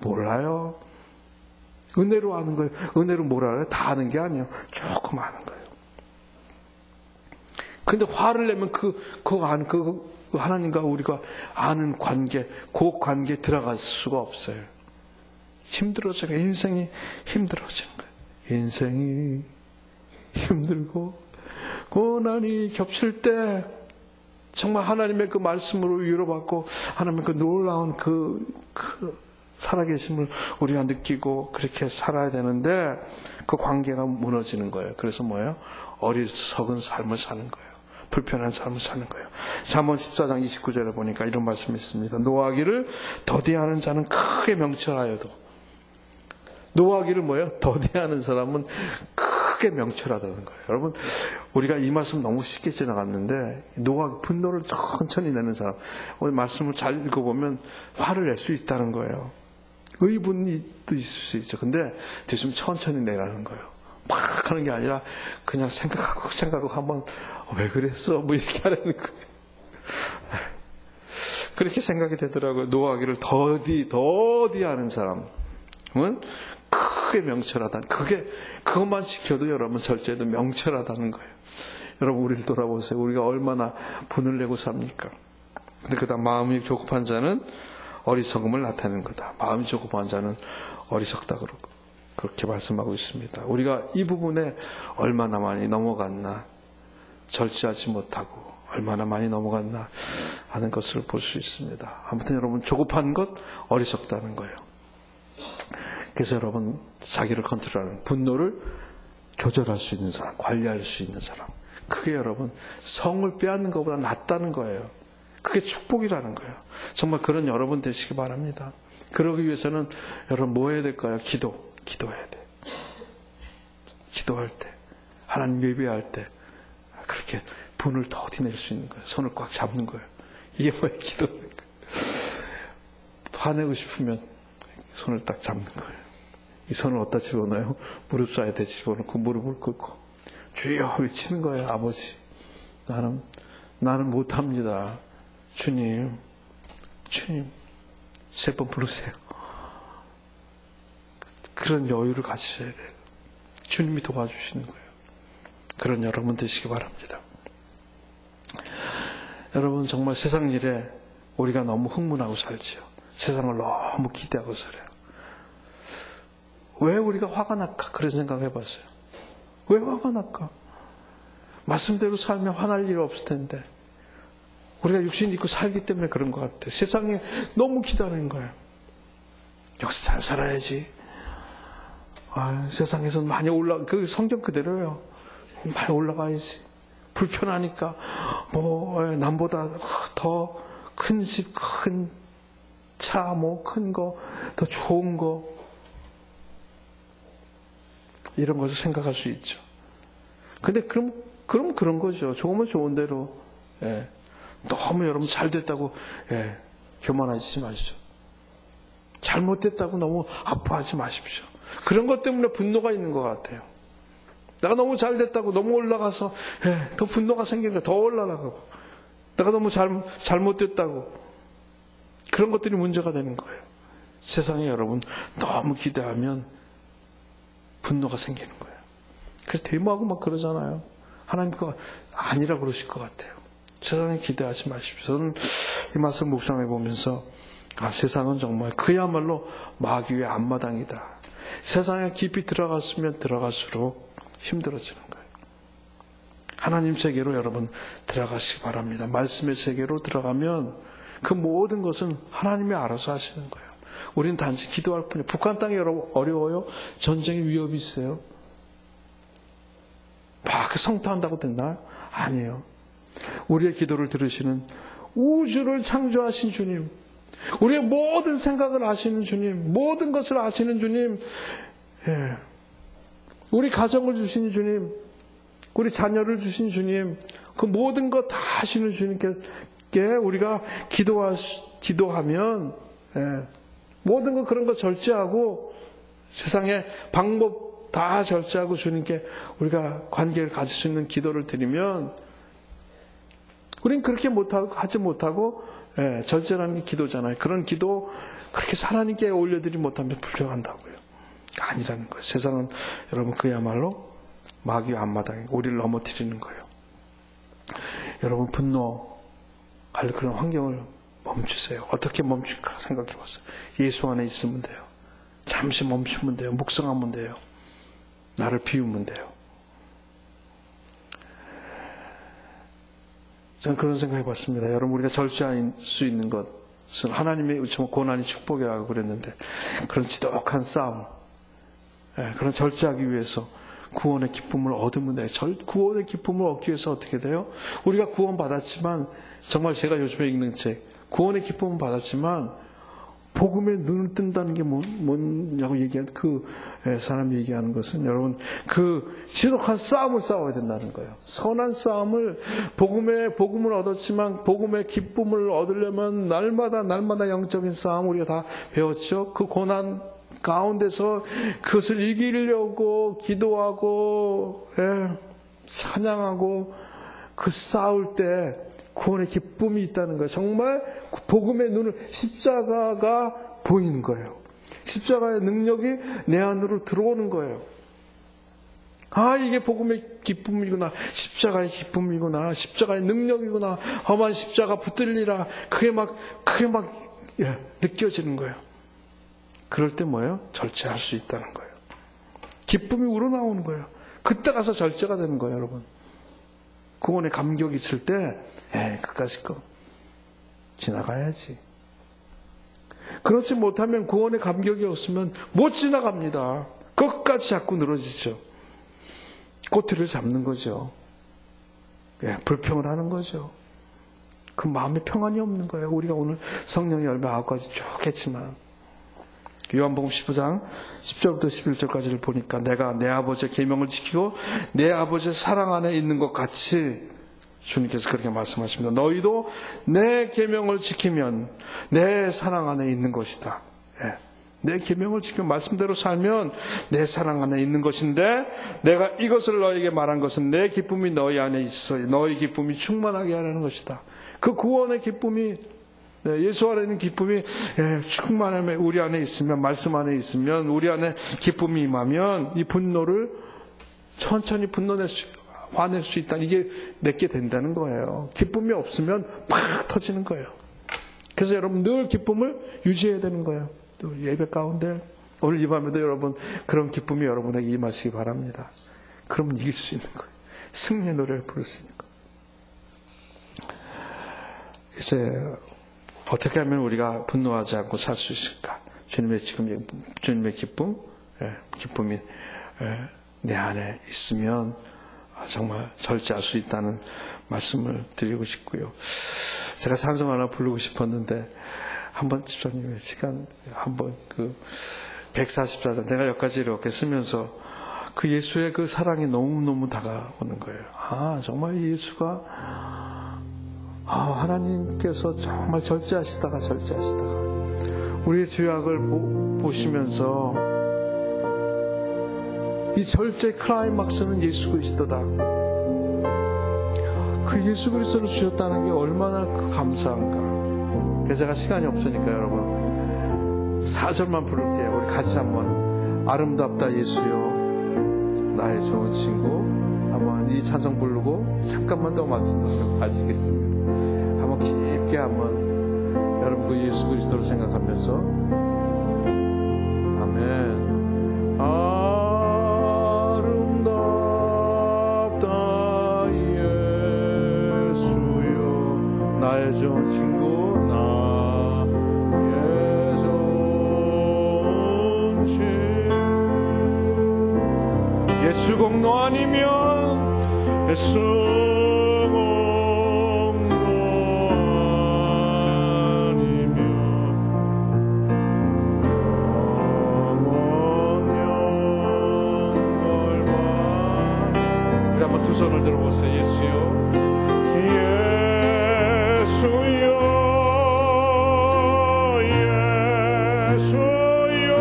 몰라요. 은혜로 아는 거예요. 은혜로 뭘 알아요? 다 아는 게 아니에요. 조금 아는 거예요. 근데 화를 내면 그 하나님과 우리가 아는 관계, 그 관계에 들어갈 수가 없어요. 힘들어져요. 인생이 힘들어지는 거예요. 인생이 힘들고 고난이 겹칠 때 정말 하나님의 그 말씀으로 위로받고 하나님의 그 놀라운 그 살아계심을 우리가 느끼고 그렇게 살아야 되는데 그 관계가 무너지는 거예요. 그래서 뭐예요? 어리석은 삶을 사는 거예요. 불편한 삶을 사는 거예요. 잠언 14장 29절에 보니까 이런 말씀이 있습니다. 노하기를 더디하는 자는 크게 명철하여도, 노하기를 뭐예요? 더디하는 사람은 크게 명철하다는 거예요. 여러분, 우리가 이 말씀 너무 쉽게 지나갔는데 분노를 천천히 내는 사람, 오늘 말씀을 잘 읽어보면 화를 낼 수 있다는 거예요. 의분도 있을 수 있죠. 근데 대신 천천히 내라는 거예요. 막 하는 게 아니라 그냥 생각하고 한번 왜 그랬어? 뭐 이렇게 하라는 거예요. 그렇게 생각이 되더라고요. 노하기를 더디하는 사람은 크게 명철하다는, 그것만 지켜도 여러분 절제도 명철하다는 거예요. 여러분, 우리를 돌아보세요. 우리가 얼마나 분을 내고 삽니까? 근데 그 다음, 마음이 조급한 자는 어리석음을 나타내는 거다. 마음이 조급한 자는 어리석다 그렇게 말씀하고 있습니다. 우리가 이 부분에 얼마나 많이 넘어갔나, 절제하지 못하고 얼마나 많이 넘어갔나 하는 것을 볼 수 있습니다. 아무튼 여러분, 조급한 것, 어리석다는 거예요. 그래서 여러분, 자기를 컨트롤하는, 분노를 조절할 수 있는 사람, 관리할 수 있는 사람, 그게 여러분 성을 빼앗는 것보다 낫다는 거예요. 그게 축복이라는 거예요. 정말 그런 여러분 되시기 바랍니다. 그러기 위해서는 여러분 뭐 해야 될까요? 기도해야 돼. 기도할 때, 하나님 예배할 때 그렇게 분을 더디낼 수 있는 거예요. 손을 꽉 잡는 거예요. 이게 뭐예요? 기도하는 거예요. 화내고 싶으면 손을 딱 잡는 거예요. 이 손을 어디다 집어넣어요? 무릎 사이에 집어넣고 무릎을 꿇고 주여 외치는 거예요. 아버지, 나는 못합니다. 주님 3번 부르세요. 그런 여유를 가지셔야 돼요. 주님이 도와주시는 거예요. 그런 여러분 되시기 바랍니다. 여러분, 정말 세상 일에 우리가 너무 흥분하고 살지요. 세상을 너무 기대하고 살아요. 왜 우리가 화가 날까? 그런 생각 해봤어요. 왜 화가 날까? 말씀대로 살면 화날 일 없을 텐데 우리가 육신 입고 살기 때문에 그런 것 같아요. 세상에 너무 기다리는 거예요. 여기서 잘 살아야지. 세상에서는 많이 그 성경 그대로예요. 많이 올라가야지. 불편하니까 남보다 더 큰 집, 큰 차, 큰 거, 더 좋은 거, 이런 것을 생각할 수 있죠. 근데 그럼 그런 거죠. 좋으면 좋은 대로. 너무 여러분 잘 됐다고 교만하지 마시죠. 잘못됐다고 너무 아파하지 마십시오. 그런 것 때문에 분노가 있는 것 같아요. 내가 너무 잘 됐다고 너무 올라가서 더 분노가 생기니까 더 올라가고, 내가 너무 잘못됐다고, 그런 것들이 문제가 되는 거예요. 세상에 여러분 너무 기대하면 분노가 생기는 거예요. 그래서 대모하고 막 그러잖아요. 하나님께서 아니라 그러실 것 같아요. 세상에 기대하지 마십시오. 저는 이 말씀 묵상해 보면서 세상은 정말 그야말로 마귀의 앞마당이다. 세상에 깊이 들어갔으면 들어갈수록 힘들어지는 거예요. 하나님 세계로 여러분 들어가시기 바랍니다. 말씀의 세계로 들어가면 그 모든 것은 하나님이 알아서 하시는 거예요. 우리는 단지 기도할 뿐이에요. 북한 땅이 여러분 어려워요? 전쟁의 위협이 있어요? 막 성토한다고 됐나요? 아니에요. 우리의 기도를 들으시는 우주를 창조하신 주님, 우리의 모든 생각을 아시는 주님, 모든 것을 아시는 주님, 우리 가정을 주신 주님, 우리 자녀를 주신 주님, 그 모든 것 다 아시는 주님께 우리가 기도하면 모든 것 그런 거 절제하고 세상의 방법 다 절제하고 주님께 우리가 관계를 가질 수 있는 기도를 드리면, 우린 그렇게 하지 못하고 절제라는 게 기도잖아요. 그런 기도 그렇게 하나님께 올려드리지 못하면 불평한다고요. 아니라는 거예요. 세상은 여러분 그야말로 마귀의 앞마당에 우리를 넘어뜨리는 거예요. 여러분 분노할 그런 환경을 멈추세요. 어떻게 멈출까 생각해 보세요. 예수 안에 있으면 돼요. 잠시 멈추면 돼요. 묵상하면 돼요. 나를 비우면 돼요. 저는 그런 생각해 봤습니다. 여러분 우리가 절제할 수 있는 것은 하나님의 고난이 축복이라고 그랬는데 그런 지독한 싸움, 그런 절제하기 위해서 구원의 기쁨을 얻으면 돼요. 구원의 기쁨을 얻기 위해서 어떻게 돼요? 우리가 구원 받았지만 정말 제가 요즘에 읽는 책 구원의 기쁨은 받았지만 복음에 눈을 뜬다는 게 뭐냐고 얘기한 그 사람이 얘기하는 것은 여러분 그 지독한 싸움을 싸워야 된다는 거예요. 선한 싸움을 복음을 얻었지만 복음의 기쁨을 얻으려면 날마다 영적인 싸움 우리가 다 배웠죠. 그 고난 가운데서 그것을 이기려고 기도하고 찬양하고 그 싸울 때 구원의 기쁨이 있다는 거예요. 정말 복음의 눈을 십자가가 보이는 거예요. 십자가의 능력이 내 안으로 들어오는 거예요. 아, 이게 복음의 기쁨이구나. 십자가의 기쁨이구나. 십자가의 능력이구나. 험한 십자가 붙들리라. 그게 막 느껴지는 거예요. 그럴 때 뭐예요? 절제할 수 있다는 거예요. 기쁨이 우러나오는 거예요. 그때 가서 절제가 되는 거예요, 여러분. 구원의 감격이 있을 때 그까짓 거 지나가야지. 그렇지 못하면 구원의 감격이 없으면 못 지나갑니다. 끝까지 자꾸 늘어지죠. 꼬투리를 잡는 거죠. 불평을 하는 거죠. 그 마음에 평안이 없는 거예요. 우리가 오늘 성령의 열매 9가지 쭉 했지만 요한복음 15장 10절부터 11절까지를 보니까 내가 내 아버지의 계명을 지키고 내 아버지의 사랑 안에 있는 것 같이 주님께서 그렇게 말씀하십니다. 너희도 내 계명을 지키면 내 사랑 안에 있는 것이다. 내 계명을 지키면 말씀대로 살면 내 사랑 안에 있는 것인데 내가 이것을 너에게 말한 것은 내 기쁨이 너희 안에 있어 너희 기쁨이 충만하게 하라는 것이다. 그 구원의 기쁨이 예수 안에 있는 기쁨이 충만하면 우리 안에 있으면 말씀 안에 있으면 우리 안에 기쁨이 임하면 이 분노를 천천히 화낼 수 있다. 이게 내게 된다는 거예요. 기쁨이 없으면 팍 터지는 거예요. 그래서 여러분 늘 기쁨을 유지해야 되는 거예요. 또 예배 가운데 오늘 이 밤에도 여러분 그런 기쁨이 여러분에게 임하시기 바랍니다. 그러면 이길 수 있는 거예요. 승리의 노래를 부를 수 있는 거예요. 이제 어떻게 하면 우리가 분노하지 않고 살 수 있을까? 주님의 기쁨이 내 안에 있으면 정말 절제할 수 있다는 말씀을 드리고 싶고요. 제가 찬송 하나 부르고 싶었는데 한번 집사님의 시간 한번 144장 제가 여기까지 이렇게 쓰면서 그 예수의 그 사랑이 너무너무 다가오는 거예요. 정말 예수가 하나님께서 정말 절제하시다가 우리의 죄악을 보시면서 이 절제 클라이막스는 예수 그리스도다. 그 예수 그리스도를 주셨다는 게 얼마나 감사한가. 그래서 제가 시간이 없으니까 여러분 4절만 부를게요. 우리 같이 한번 아름답다 예수여 나의 좋은 친구 한번 이 찬송 부르고 잠깐만 더 말씀을 가지겠습니다. 한번 깊게 한번 여러분 그 예수 그리스도를 생각하면서 아멘. 아름답다 예수여 나의 좋은 친구 나의 좋은 친구 예수 공로 아니면 예수 두 손을 들어보세요. 예수요 예수요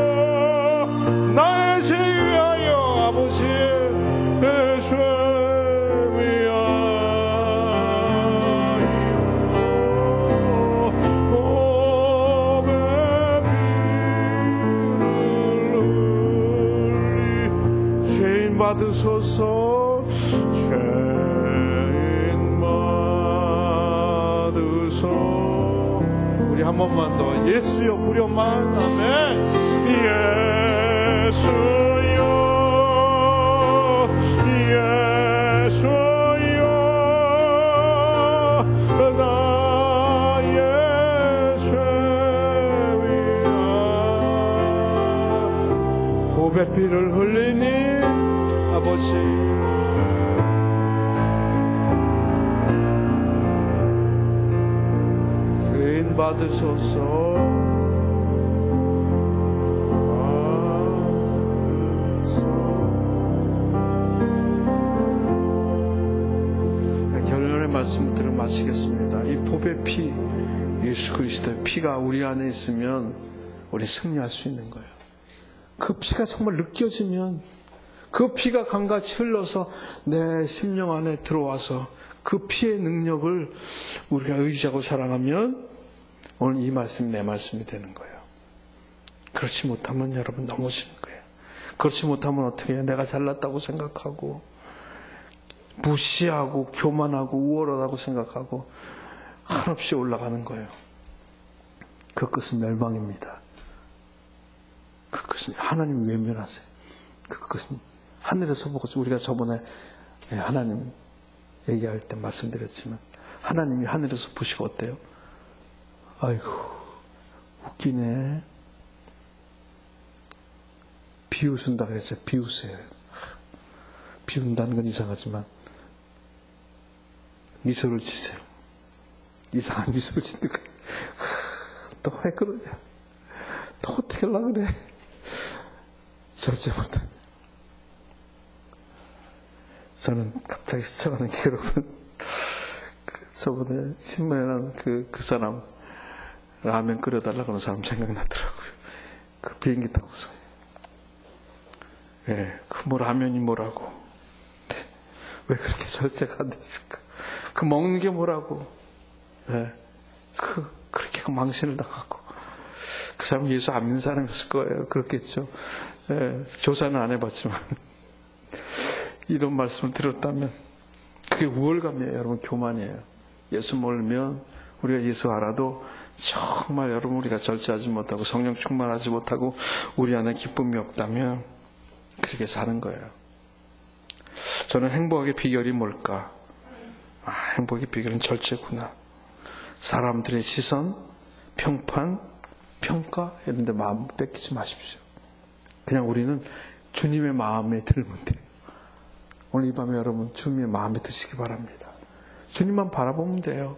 나의 죄 위하여 아버지 예수 위하여 고백을 받으소서, 죄인 받으소서. 우리 한 번만 더 예수여 부르만. 아멘. 예수여, 예수여, 나의 죄 위하 보배 피를 흘리니 아버지, 죄인 받으소서. 결론의 말씀들을 마치겠습니다. 이 보배 피, 예수 그리스도의 피가 우리 안에 있으면 우리 승리할 수 있는 거예요. 그 피가 정말 느껴지면, 그 피가 강같이 흘러서 내 심령 안에 들어와서 그 피의 능력을 우리가 의지하고 사랑하면 오늘 이 말씀이 내 말씀이 되는 거예요. 그렇지 못하면 여러분 넘어지는 거예요. 그렇지 못하면 어떻게 해요? 내가 잘났다고 생각하고 무시하고 교만하고 우월하다고 생각하고 한없이 올라가는 거예요. 그 끝은 멸망입니다. 그 끝은 하나님 외면하세요. 그 끝은 하늘에서 보고, 우리가 저번에 하나님 얘기할 때 말씀드렸지만 하나님이 하늘에서 보시고 어때요? 아이고 웃기네. 비웃은다 그랬어요. 비웃어요. 비운다는 건 이상하지만 미소를 지세요. 이상한 미소를 짓는 거예요. 또 왜 그러냐? 또 어떻게 하려고 그래? 절제 못해. 저는 갑자기 스쳐가는 게, 여러분, 저번에 신문에 난 그 사람 라면 끓여달라고 하는 사람 생각나더라고요. 그 비행기 타고서. 예, 그 뭐 라면이 뭐라고. 네. 왜 그렇게 절제가 안 됐을까? 그 먹는 게 뭐라고. 예, 그렇게 망신을 당하고. 그 사람 예수 안 믿는 사람이었을 거예요. 그렇겠죠. 예, 조사는 안 해봤지만. 이런 말씀을 들었다면 그게 우월감이에요. 여러분, 교만이에요. 예수 모르면, 우리가 예수 알아도 정말 여러분 우리가 절제하지 못하고 성령 충만하지 못하고 우리 안에 기쁨이 없다면 그렇게 사는 거예요. 저는 행복의 비결이 뭘까? 행복의 비결은 절제구나. 사람들의 시선, 평판, 평가 이런 데 마음 뺏기지 마십시오. 그냥 우리는 주님의 마음에 들면 돼요. 오늘 이 밤에 여러분 주님의 마음에 드시기 바랍니다. 주님만 바라보면 돼요.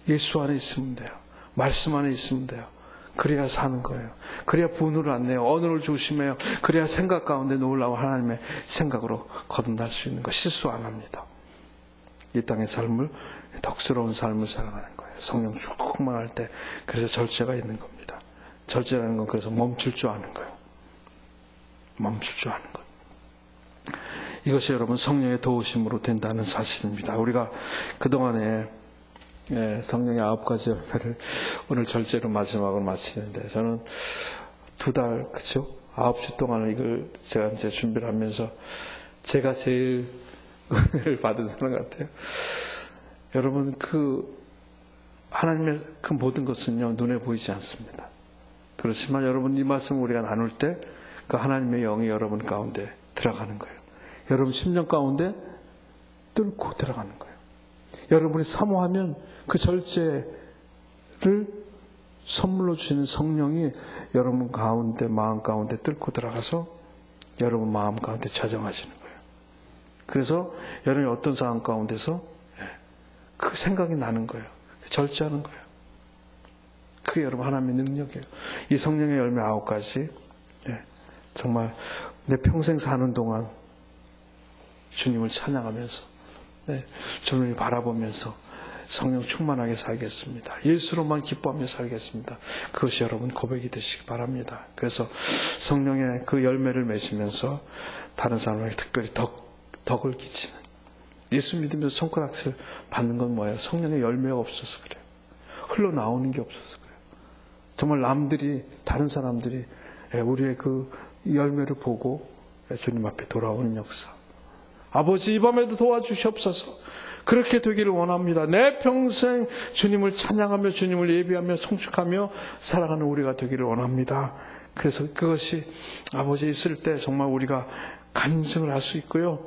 예수 안에 있으면 돼요. 말씀 안에 있으면 돼요. 그래야 사는 거예요. 그래야 분을 안 내요. 언어를 조심해요. 그래야 생각 가운데 놀라운 하나님의 생각으로 거듭날 수 있는 거. 실수 안 합니다. 이 땅의 삶을, 덕스러운 삶을 살아가는 거예요. 성령 충만할 때. 그래서 절제가 있는 겁니다. 절제라는 건 그래서 멈출 줄 아는 거예요. 멈출 줄 아는 것. 이것이 여러분 성령의 도우심으로 된다는 사실입니다. 우리가 그동안에 성령의 9가지 열매를 오늘 절제로 마지막으로 마치는데, 저는 2달, 그쵸? 9주 동안을 이걸 제가 이제 준비를 하면서 제가 제일 은혜를 받은 사람 같아요. 여러분, 하나님의 그 모든 것은요, 눈에 보이지 않습니다. 그렇지만 여러분, 이 말씀 우리가 나눌 때 그 하나님의 영이 여러분 가운데 들어가는 거예요. 여러분 심령 가운데 뚫고 들어가는 거예요. 여러분이 사모하면 그 절제를 선물로 주시는 성령이 여러분 가운데, 마음 가운데 뚫고 들어가서 여러분 마음 가운데 자정하시는 거예요. 그래서 여러분이 어떤 상황 가운데서 그 생각이 나는 거예요. 절제하는 거예요. 그게 여러분 하나님의 능력이에요. 이 성령의 열매 9가지, 정말 내 평생 사는 동안 주님을 찬양하면서, 주님을 바라보면서 성령 충만하게 살겠습니다. 예수로만 기뻐하며 살겠습니다. 그것이 여러분 고백이 되시기 바랍니다. 그래서 성령의 그 열매를 맺으면서 다른 사람에게 특별히 덕을 끼치는, 예수 믿으면서 손가락질 받는 건 뭐예요? 성령의 열매가 없어서 그래요. 흘러나오는 게 없어서 그래요. 정말 남들이, 다른 사람들이 우리의 그 열매를 보고 주님 앞에 돌아오는 역사. 아버지 이 밤에도 도와주시옵소서. 그렇게 되기를 원합니다. 내 평생 주님을 찬양하며 주님을 예배하며 송축하며 살아가는 우리가 되기를 원합니다. 그래서 그것이 아버지 있을 때 정말 우리가 간증을 할 수 있고요.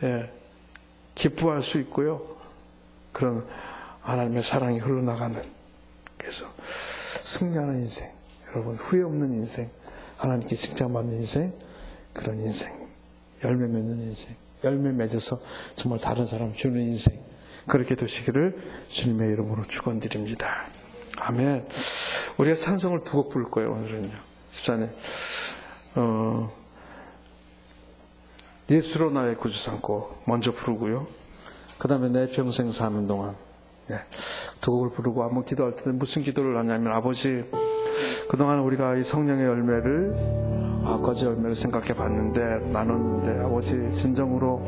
예, 기뻐할 수 있고요. 그런 하나님의 사랑이 흘러나가는, 그래서 승리하는 인생, 여러분 후회 없는 인생, 하나님께 칭찬받는 인생, 그런 인생, 열매 맺는 인생, 열매 맺어서 정말 다른 사람 주는 인생, 그렇게 되시기를 주님의 이름으로 축원드립니다. 아멘. 우리가 찬송을 두 곡 부를 거예요. 오늘은요 14년 예수로 나의 구주 삼고 먼저 부르고요, 그 다음에 내 평생 사는 동안 두 곡을 부르고 한번 기도할 때 무슨 기도를 하냐면, 아버지 그동안 우리가 이 성령의 열매를 9가지 열매를 생각해 봤는데, 나눴는데, 아버지 진정으로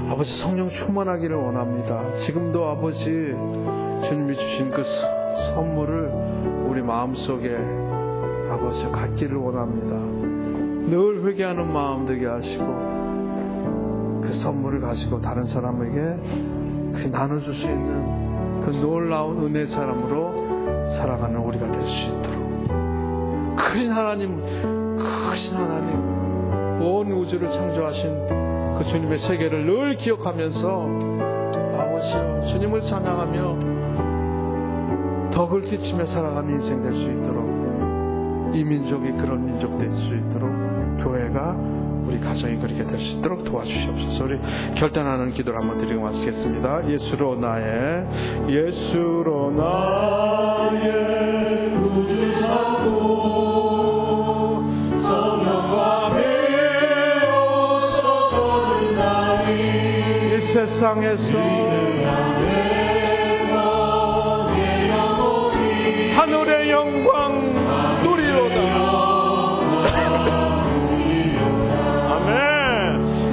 아버지 성령 충만하기를 원합니다. 지금도 아버지 주님이 주신 그 선물을 우리 마음속에 아버지 갖기를 원합니다. 늘 회개하는 마음 되게 하시고 그 선물을 가지고 다른 사람에게 나눠줄 수 있는 그 놀라운 은혜의 사람으로 살아가는 우리가 될 수 있도록, 크신 하나님 온 우주를 창조하신 그 주님의 세계를 늘 기억하면서 아버지여 주님을 찬양하며 덕을 끼치며 살아가는 인생 될 수 있도록, 이 민족이 그런 민족 될 수 있도록, 교회가 우리 가정이 그렇게 될 수 있도록 도와주시옵소서. 우리 결단하는 기도를 한번 드리고 마치겠습니다. 예수로 나의 구주 삼고 성령과 배워서 거듭나니 이 세상에서 내 영혼이 하늘의 영광 누리로다.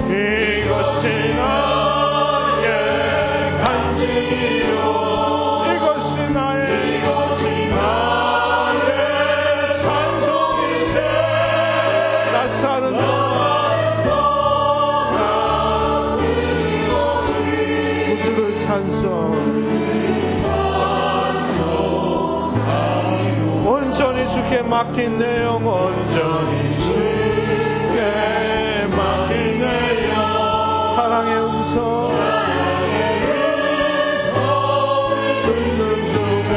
이것이 나의 간증이요, 이것이 나의 찬송이세. 나 사는 동안 구주를 온전히 주께 맡긴 내 영, 온전히 주께 맡긴 내 영, 사랑의 음성 듣는 중에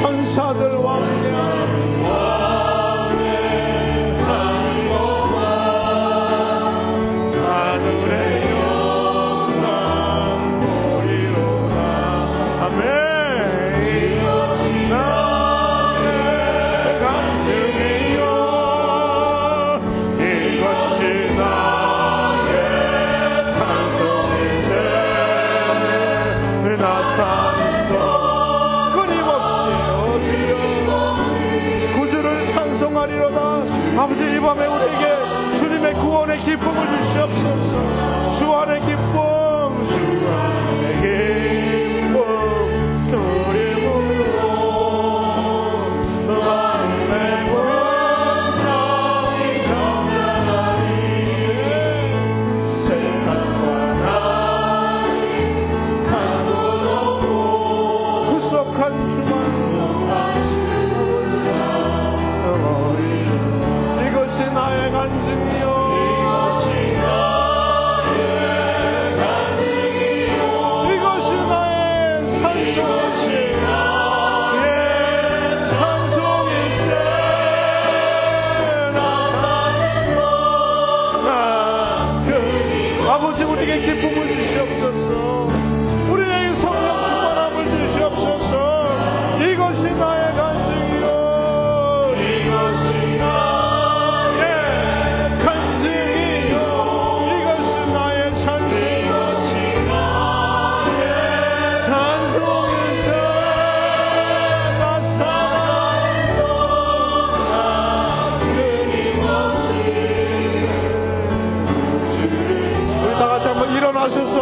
천사들 왕래하는 것과 하늘의 영광 보리로다. 아멘. 이것이 나의 간증이요, 이것이 나의 찬송이세. 나 사는 동 끊임없이 구주를 찬송하리로다. 아버지 이 밤에 우리에게 주님의 구원의 기쁨을 주시옵소서. 주 안의 기쁨, 주 안의 기쁨 누림으로 마음의 분명히 정상하니 세상과 구속한 주만 이것이 나의 간증이요, 이것이 나의 찬송이세. 아버지 우리에게 기쁨을 주시옵소서. 우리에게 성령 충만함을 주시옵소서. 이것이 나의 간증이요, 이것이 나의 간증이요, 이것이 나의 찬송, 이것이 나의 찬송이세. 나 사랑하는 동안 끊임없이 우리 다 같이 한번 일어나셔서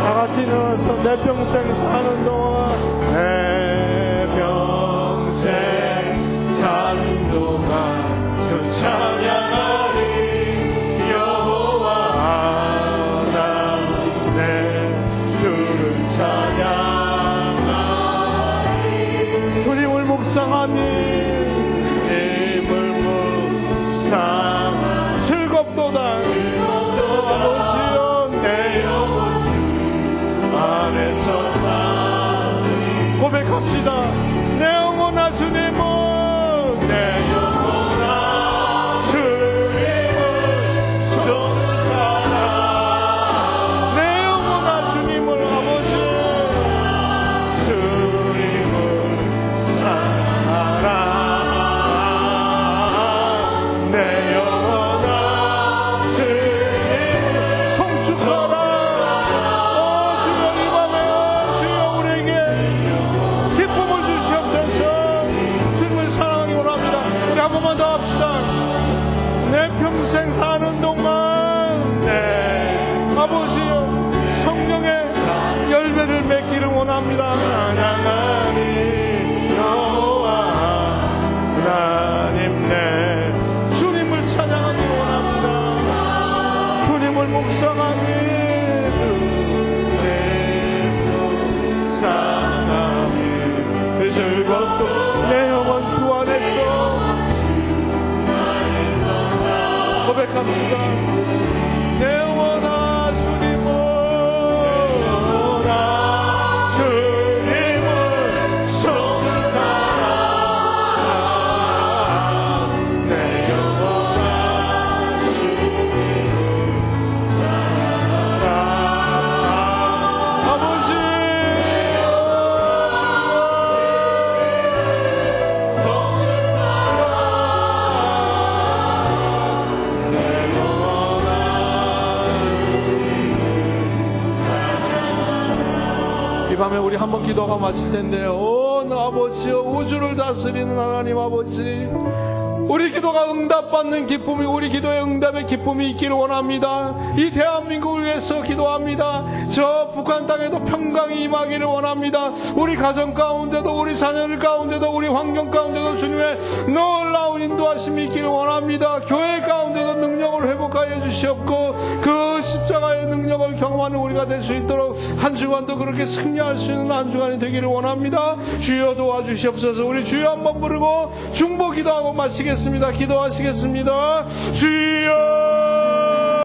다 같이 일어나서 내 평생 사는 동안, 내 평생 사는 동안 주 찬양하리. 여호와 기도합시다. 내 평생 사는 동안 아버지여 성령의 열매를 맺기를 원합니다. 찬양하니 여호와 하나님 내 주님을 찬양하기 원합니다. 주님을 묵상하니 주님 사랑하니 즐겁고 내 영혼 주 안에서 고백합시다. 내 영혼아 주님을 송축하라. 내 영혼아 주님을 찬양하라. 아버지 이 밤에 우리 한번 기도가 마칠 텐데요. 오, 나 아버지여, 우주를 다스리는 하나님 아버지, 우리 기도가 응답받는 기쁨이, 우리 기도의 응답의 기쁨이 있기를 원합니다. 이 대한민국을 위해서 기도합니다. 저 북한 땅에도 평강이 임하기를 원합니다. 우리 가정 가운데도, 우리 자녀들 가운데도, 우리 환경 가운데도 주님의 놀라운 인도하심이 있기를 원합니다. 교회 가운데도 능력을 회복하여 주시옵고 그 십자가의 능력을 경험하는 우리가 될 수 있도록 한 주간도 그렇게 승리할 수 있는 한 주간이 되기를 원합니다. 주여 도와주시옵소서. 우리 주여 한번 부르고 중보 기도하고 마치겠습니다. 기도하시겠습니다. 주여